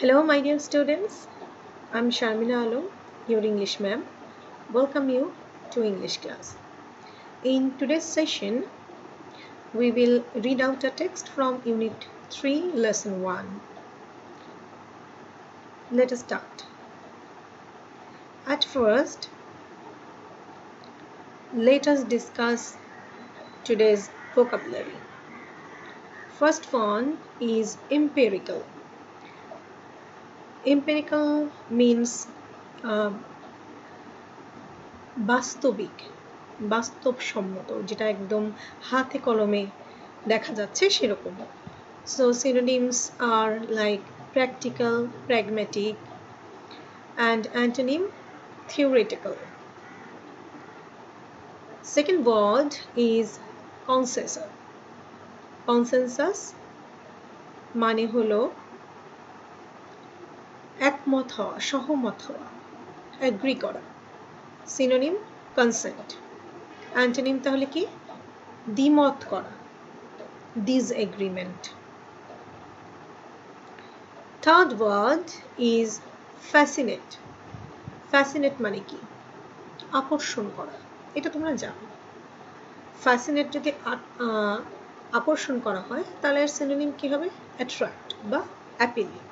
Hello, my dear students. I'm Sharmina Alom, your English ma'am. Welcome you to English class. In today's session, we will read out a text from Unit 3, Lesson 1. Let us start. At first, let us discuss today's vocabulary. First one is empirical. Empirical means বাস্তবিক বাস্তবসম্মত, যেটা একদম হাতে কলমে দেখা যাচ্ছে সেরকম। So synonyms are like practical, pragmatic, and antonym theoretical. Second word is consensus. Consensus মানে হলো একমত হওয়া, সহমত হওয়া, এগ্রি করা। Synonym consent. অ্যান্টোনিম তাহলে কি? দ্বিমত করা, disagreement. Third word is fascinate. Fascinate মানে কি? আকর্ষণ করা। এটা তোমরা জানো। Fascinate যদি আকর্ষণ করা হয় তাহলে এর সিনোনিম কি হবে? Attract বা appealing.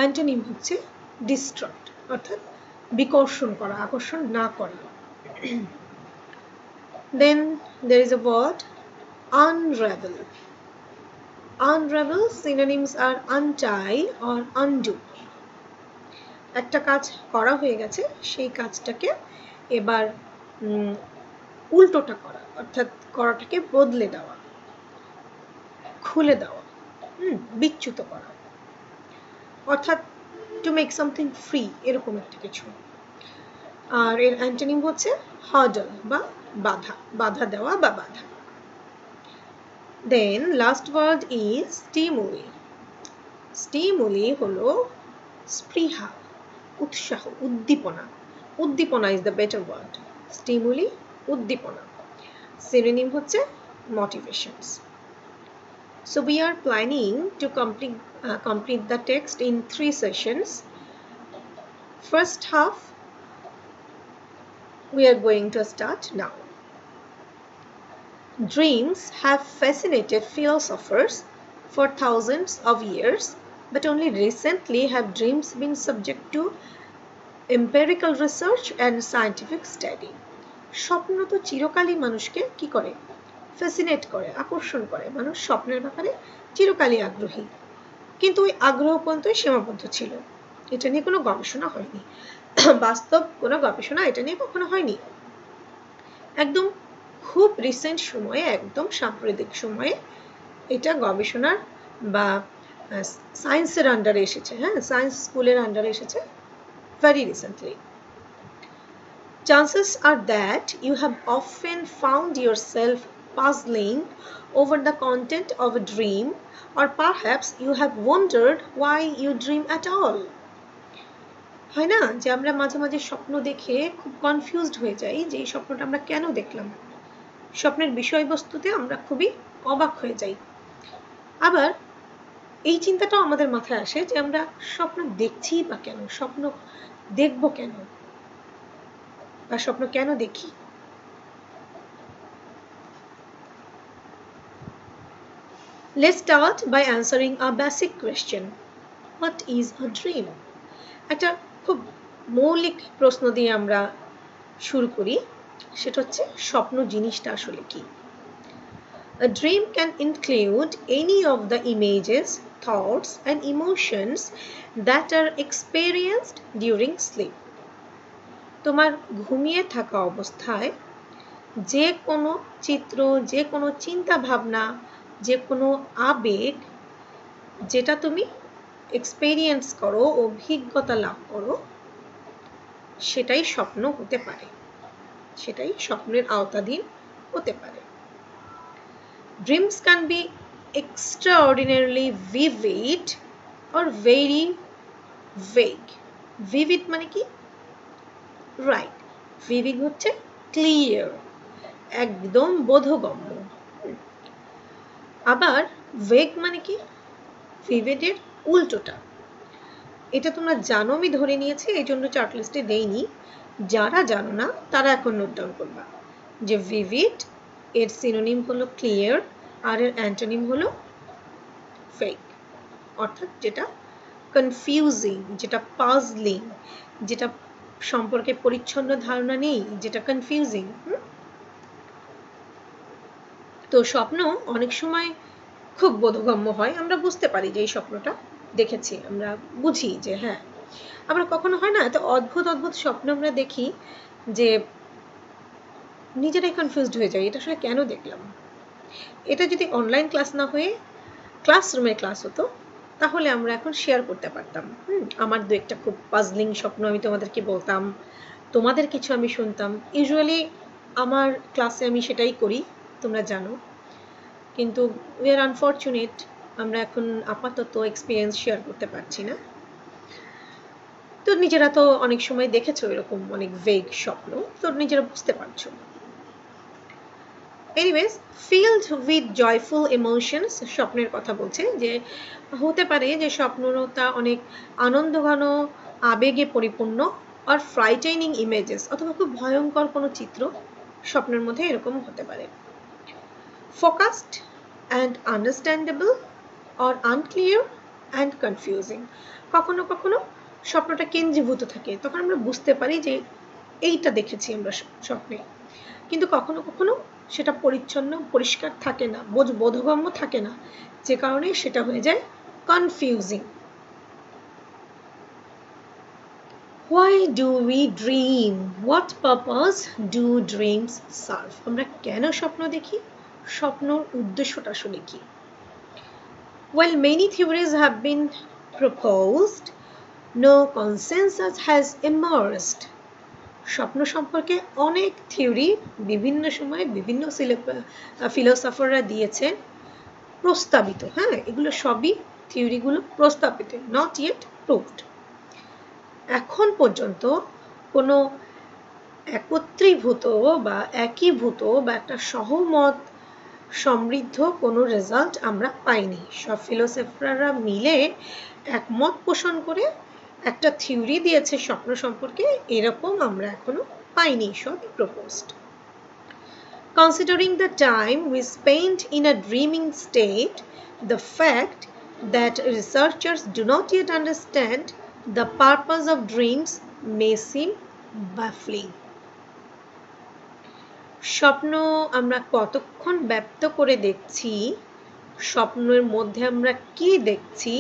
অ্যান্টোনিম হচ্ছে distract, অর্থাৎ বিকর্ষণ করা, আকর্ষণ না করা। Then there is a word unravel. Unravel synonyms are untie or undo. একটা কাজ করা হয়ে গেছে, সেই কাজটাকে এবার উল্টোটা করা, অর্থাৎ করাটাকে বদলে দেওয়া, খুলে দেওয়া, বিচ্যুত করা, অর্থাৎ to make something free, এরকম একটা কিছু। আর এর অ্যান্টোনিম হচ্ছে hurdle বা বাধা, বাধা দেওয়া বা বাধা। Then last word is stimuli. Stimuli হলো স্পৃহা, উৎসাহ, উদ্দীপনা। উদ্দীপনা is the better word. Stimuli, উদ্দীপনা। Synonym হচ্ছে motivations. So we are planning to complete the text in 3 sessions. First half we are going to start now. Dreams have fascinated philosophers for thousands of years, but only recently have dreams been subject to empirical research and scientific study. স্বপ্ন তো চিরকালই মানুষকে কি করে? Fascinate করে, আকর্ষণ করে। মানুষ স্বপ্নের ব্যাপারে চিরকালই আগ্রহী, কিন্তু ওই আগ্রহ পর্যন্তই সীমাবদ্ধ ছিল। এটা নিয়ে কোনো গবেষণা হয়নি, বাস্তব কোনো গবেষণা এটা নিয়ে কখনো হয়নি। একদম খুব রিসেন্ট সময়ে, একদম সাম্প্রতিক সময়ে এটা গবেষণার বা সায়েন্সের আন্ডারে এসেছে। হ্যাঁ, সায়েন্স স্কুলের আন্ডারে এসেছে very recently. Chances are that you have often found yourself puzzling over the content of a dream, or perhaps you have wondered why you dream at all. হয় না যে আমরা মাঝে মাঝে স্বপ্ন দেখে খুব কনফিউজড হয়ে যাই যে এই স্বপ্নটা আমরা কেন দেখলাম। স্বপ্নের বিষয়বস্তুতে আমরা খুবই অবাক হয়ে যাই। আবার এই চিন্তাটাও আমাদের মাথায় আসে যে আমরা স্বপ্ন দেখছি বা কেন, স্বপ্ন দেখব কেন, বা স্বপ্ন কেন দেখি। Let's start by answering a basic question. What is a dream? একটা খুব মৌলিক প্রশ্ন দিয়ে আমরা শুরু করি, সেটা হচ্ছে স্বপ্ন জিনিসটা আসলে কি। A dream can include any of the images, thoughts and emotions that are experienced during sleep. তোমার ঘুমিয়ে থাকা অবস্থায় যে কোনো চিত্র, যে কোনো চিন্তা ভাবনা, যে কোনো আবেগ যেটা তুমি এক্সপেরিয়েন্স করো, অভিজ্ঞতা লাভ করো, সেটাই স্বপ্ন হতে পারে, সেটাই স্বপ্নের আওতাধীন হতে পারে। Dreams can be extraordinarily vivid or very vague. Vivid মানে কি? Right. Vivid হচ্ছে clear, একদম বোধগম্য। আবার vague মানে কি? Vivid এর উল্টোটা। এটা তোমরা জানো আমি ধরে নিয়েছি, এই জন্য চার্ট লিস্টে দেইনি। যারা জানো না তারা এখন নোট ডাউন করবা যে ভিভিড এর সিনোনিম হলো ক্লিয়ার আর এর অ্যান্টোনিম হলো ফেক, অর্থাৎ যেটা কনফিউজিং, যেটা পাজলিং, যেটা সম্পর্কে পরিচ্ছন্ন ধারণা নেই, যেটা কনফিউজিং। তো স্বপ্ন অনেক সময় খুব বোধগম্য হয়, আমরা বুঝতে পারি যে এই স্বপ্নটা দেখেছি, আমরা বুঝি যে হ্যাঁ। আবার কখনো হয় না এত অদ্ভুত অদ্ভুত স্বপ্ন আমরা দেখি যে নিজেরাই কনফিউজড হয়ে যায়, এটা আসলে কেন দেখলাম। এটা যদি অনলাইন ক্লাস না হয়ে ক্লাসরুমের ক্লাস হতো তাহলে আমরা এখন শেয়ার করতে পারতাম। আমার দু একটা খুব পাজলিং স্বপ্ন আমি তোমাদেরকে বলতাম, তোমাদের কিছু আমি শুনতাম। ইউজুয়ালি আমার ক্লাসে আমি সেটাই করি, তোমরা জানো। কিন্তু উই আর আনফর্চুনেট, আমরা এখন আপাতত এক্সপিরিয়েন্স শেয়ার করতে পারছি না। তো নিজেরা তো অনেক সময় দেখেছো এরকম অনেক ভেগ স্বপ্ন, তো নিজেরা বুঝতে পারছো। Anyways, filled with joyful emotions স্বপ্নের কথা বলছে, যে হতে পারে যে স্বপ্নটা অনেক আনন্দঘন আবেগে পরিপূর্ণ, আর ফ্রাইটেনিং ইমেজেস অথবা খুব ভয়ঙ্কর কোনো চিত্র স্বপ্নের মধ্যে এরকম হতে পারে। Focused and understandable or unclear and confusing. কখনো কখনো স্বপ্নটা কেন্দ্রীভূত থাকে, তখন আমরা বুঝতে পারি যে এইটা দেখেছি আমরা স্বপ্নে, কিন্তু কখনো কখনো সেটা পরিচ্ছন্ন পরিষ্কার থাকে না, বোধগম্য থাকে না, যে কারণে সেটা হয়ে যায় confusing. Why do we dream? What purpose do dreams serve? আমরা কেন স্বপ্ন দেখি? স্বপ্নর উদ্দেশ্যটা আসলে কি? While many theories have been proposed, no consensus has emerged. স্বপ্ন সম্পর্কে অনেক থিওরি বিভিন্ন সময়ে বিভিন্ন ফিলোসফাররা দিয়েছে, প্রস্তাবিত। হ্যাঁ, এগুলো সবই থিওরিগুলো প্রস্তাবিত, নট ইয়েট প্রুভড। এখন পর্যন্ত কোনো একত্রীভূত বা একীভূত বা একটা সহমত সমৃদ্ধ কোনো রেজাল্ট আমরা পাইনি। সব ফিলোসফাররা মিলে একমত পোষণ করে একটা থিওরি দিয়েছে স্বপ্ন সম্পর্কে, এরকম আমরা এখনো পাইনি, সবই proposed. Considering the time we spend in a dreaming state, the fact that researchers do not yet understand the purpose of dreams may seem baffling. স্বপ্ন আমরা কতক্ষণ ব্যক্ত করে দেখছি, স্বপ্নের মধ্যে আমরা কি দেখছি,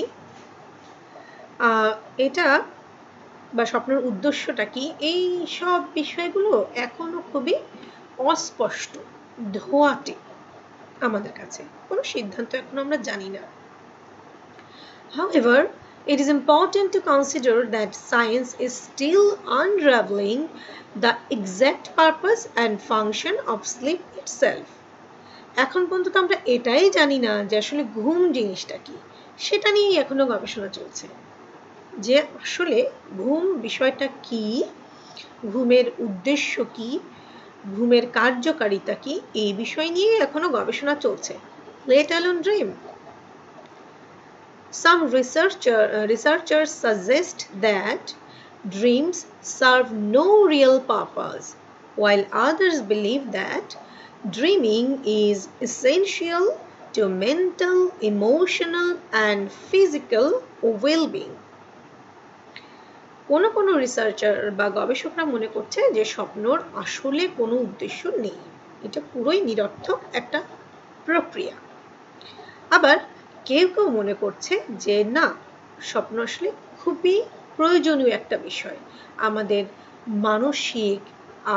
এটা বা স্বপ্নের উদ্দেশ্যটা কি, এই সব বিষয়গুলো এখনো খুবই অস্পষ্ট, ধোঁয়াটে আমাদের কাছে, কোনো সিদ্ধান্ত এখনো আমরা জানি না। However, it is important to consider that science is still unraveling the exact purpose and function of sleep itself. এখন পর্যন্ত আমরা এটাই জানি না যে আসলে ঘুম জিনিসটা কি, সেটা নিয়েই এখনো গবেষণা চলছে, যে আসলে ঘুম বিষয়টা কি, ঘুমের উদ্দেশ্য কি, ঘুমের কার্যকারিতা কি, এই বিষয় নিয়ে এখনো গবেষণা চলছে, let alone dream. Some researchers suggest that dreams serve no real purpose, while others believe that dreaming is essential to mental, emotional, and physical well-being. কোনো রিসার্চার বা গবেষকরা মনে করছে যে স্বপ্নর আসলে কোনো উদ্দেশ্য নেই, এটা পুরোই নিরর্থক একটা প্রক্রিয়া। আবার কেউ কেউ মনে করছে যে না, স্বপ্ন আসলে খুবই প্রয়োজনীয় একটা বিষয়, আমাদের মানসিক,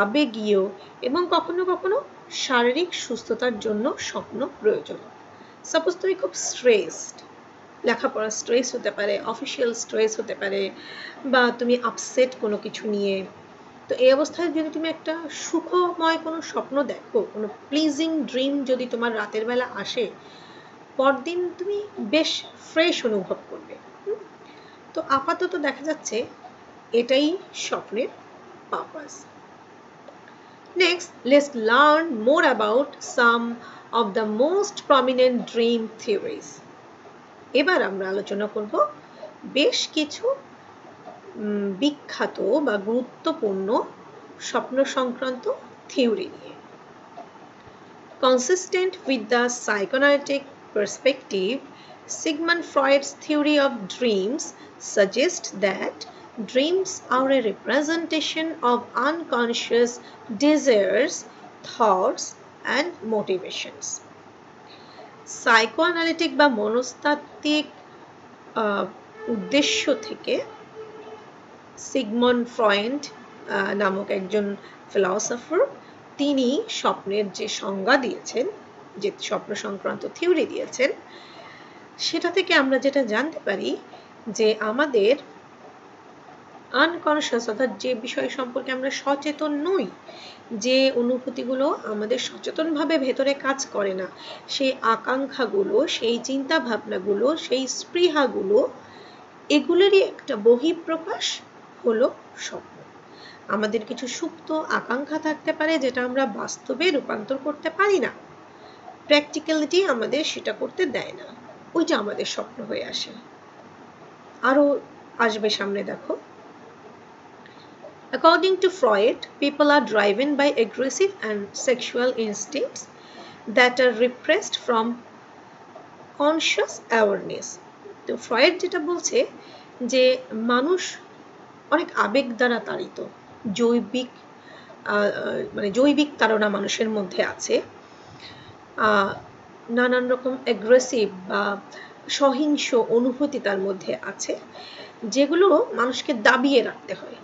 আবেগীয় এবং কখনো কখনো শারীরিক সুস্থতার জন্য স্বপ্ন প্রয়োজন। সাপোজ তুমি খুব স্ট্রেসড, লেখাপড়ার স্ট্রেস হতে পারে, অফিসিয়াল স্ট্রেস হতে পারে, বা তুমি আপসেট কোনো কিছু নিয়ে, তো এই অবস্থায় যদি তুমি একটা সুখময় কোনো স্বপ্ন দেখো, কোনো প্লিজিং ড্রিম যদি তোমার রাতের বেলা আসে, পরদিন তুমি বেশ ফ্রেশ অনুভব করবে। তো আপাতত দেখা যাচ্ছে এটাই স্বপ্নের purpose. Next, let's learn more about some of the most prominent dream theories. এবার আমরা আলোচনা করব বেশ কিছু বিখ্যাত বা গুরুত্বপূর্ণ স্বপ্ন সংক্রান্ত থিওরি নিয়ে। Consistent with the psychoanalytic perspective, Sigmund Freud's theory of dreams suggests that dreams are a representation of unconscious desires, thoughts, and motivations. Psychoanalytic বা মনস্তাত্ত্বিক উদ্দেশ্য থেকে সিগমন্ড ফ্রয়েড নামক একজন ফিলসফার তিনি স্বপ্নের যে সংজ্ঞা দিয়েছেন, যে স্বপ্ন সংক্রান্ত থিওরি দিয়েছেন, সেটা থেকে আমরা যেটা জানতে পারি যে আমাদের আনকনশিয়াস অর্থাৎ যে বিষয় সম্পর্কে আমরা সচেতন নই, যে অনুভূতিগুলো আমাদের সচেতনভাবে ভেতরে কাজ করে না, সেই আকাঙ্ক্ষাগুলো, সেই চিন্তা ভাবনাগুলো, সেই স্পৃহাগুলো, এগুলোরই একটা বহিঃপ্রকাশ হলো স্বপ্ন। আমাদের কিছু সুপ্ত আকাঙ্ক্ষা থাকতে পারে যেটা আমরা বাস্তবে রূপান্তর করতে পারি না, প্র্যাকটিক্যালিটি আমাদের সেটা করতে দেয় না, ওইটা আমাদের স্বপ্ন হয়ে আসে। আরো আসবে সামনে, দেখো। According to Freud, people are driven by aggressive and sexual instincts that are repressed from conscious awareness. তো ফ্রয়েড যেটা বলছে যে মানুষ অনেক আবেগ দ্বারা তাড়িত, জৈবিক তাড়না মানুষের মধ্যে আছে, নানান রকম অ্যাগ্রেসিভ বা সহিংস অনুভূতি তার মধ্যে আছে, যেগুলো মানুষকে দাবিয়ে রাখতে হয়।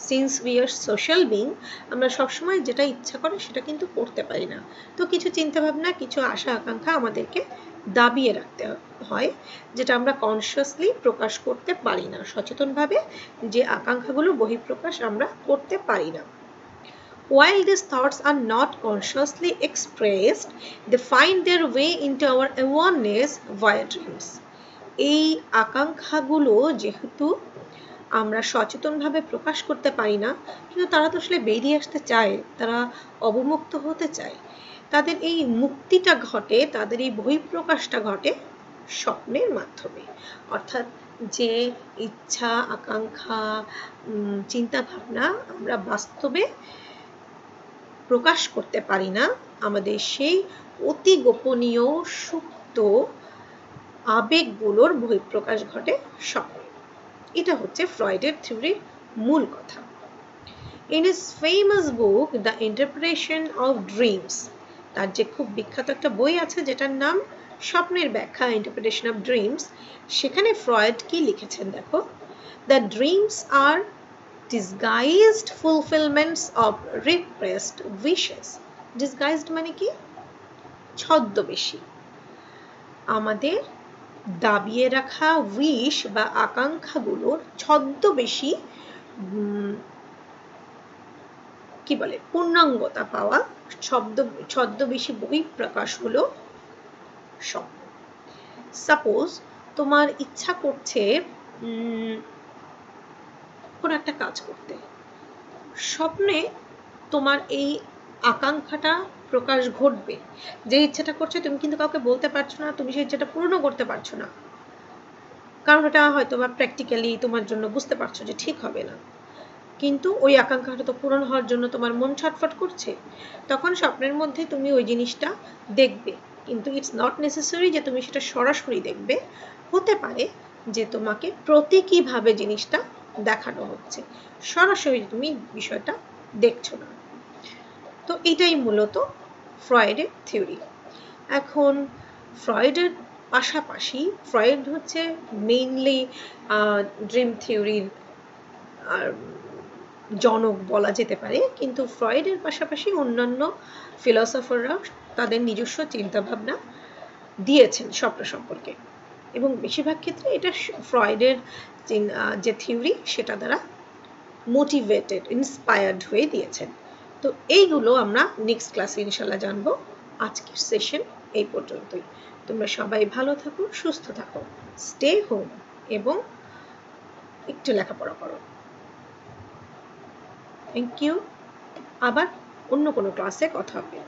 Since we are social being, আমরা সবসময় যেটা ইচ্ছা করে সেটা কিন্তু করতে পারি না। তো কিছু চিন্তাভাবনা, কিছু আশা আকাঙ্ক্ষা আমাদেরকে দাবিয়ে রাখতে হয়, যেটা আমরা কনসিয়াসলি প্রকাশ করতে পারি না, সচেতনভাবে যে আকাঙ্ক্ষাগুলো বহিঃপ্রকাশ আমরা করতে পারি না। While these thoughts are not consciously expressed, they find their way into our awareness via dreams. এই আকাঙ্ক্ষাগুলো যেহেতু আমরা সচেতনভাবে প্রকাশ করতে পারি না, কিন্তু তারা তো আসলে বেরিয়ে আসতে চায়, তারা অবমুক্ত হতে চায়, তাদের এই মুক্তিটা ঘটে, তাদের এই বহিঃপ্রকাশটা ঘটে স্বপ্নের মাধ্যমে। অর্থাৎ যে ইচ্ছা, আকাঙ্ক্ষা, চিন্তা ভাবনা আমরা বাস্তবে প্রকাশ করতে পারি না, আমাদের সেই অতি গোপনীয় সুপ্ত আবেগগুলোর বহিঃপ্রকাশ ঘটে স্বপ্নে। এটা হচ্ছে ফ্রয়েডের থিওরির মূল কথা। In his famous book The Interpretation of Dreams, তার যে খুব বিখ্যাত একটা বই আছে যেটার নাম স্বপ্নের ব্যাখ্যা, Interpretation of Dreams, সেখানে ফ্রয়েড কি লিখেছেন দেখো। The dreams are disguised fulfillments of repressed wishes. Disguised মানে কি? ছদ্মবেশী। আমাদের দাবিয়ে রাখা উইশ বা আকাঙ্ক্ষাগুলোর ছদ্মবেশী কি বলে পূর্ণাঙ্গতা পাওয়া, ছদ্মবেশী বহিঃপ্রকাশ হলো স্বপ্ন। সাপোজ তোমার ইচ্ছা করছে কোনো একটা কাজ করতে, স্বপ্নে তোমার এই আকাঙ্ক্ষাটা প্রকাশ ঘটবে, যে ইচ্ছাটা করছে তুমি কিন্তু কাউকে বলতে পারছো না, তুমি সেই ইচ্ছাটা পূর্ণ করতে পারছো না, কারণ ওটা হয়তো বা প্র্যাকটিক্যালি তোমার জন্য বুঝতে পারছো যে ঠিক হবে না, কিন্তু ওই আকাঙ্ক্ষাটা তো পূরণ হওয়ার জন্য তোমার মন ছটফট করছে, তখন স্বপ্নের মধ্যে তুমি ওই জিনিসটা দেখবে, কিন্তু ইটস নট নেসেসারি যে তুমি সেটা সরাসরি দেখবে, হতে পারে যে তোমাকে প্রতীকীভাবে জিনিসটা দেখানো হচ্ছে, সরাসরি তুমি বিষয়টা দেখছো না। তো এটাই মূলত ফ্রয়েডের থিওরি। এখন ফ্রয়েডের পাশাপাশি, ফ্রয়েড হচ্ছে মেইনলি ড্রিম থিওরির জনক বলা যেতে পারে, কিন্তু ফ্রয়েডের পাশাপাশি অন্যান্য ফিলসফাররা তাদের নিজস্ব চিন্তাভাবনা দিয়েছেন স্বপ্ন সম্পর্কে, এবং বেশিরভাগ ক্ষেত্রে এটা ফ্রয়েডের যে থিওরি সেটা দ্বারা মোটিভেটেড, ইন্সপায়ার্ড হয়ে দিয়েছেন। তো এইগুলো আমরা নেক্সট ক্লাসে ইনশাল্লাহ জানবো। আজকের সেশন এই পর্যন্তই। তোমরা সবাই ভালো থাকো, সুস্থ থাকো, স্টে হোম এবং একটু লেখাপড়া করো। Thank you. আবার অন্য কোনো ক্লাসে কথা হবে।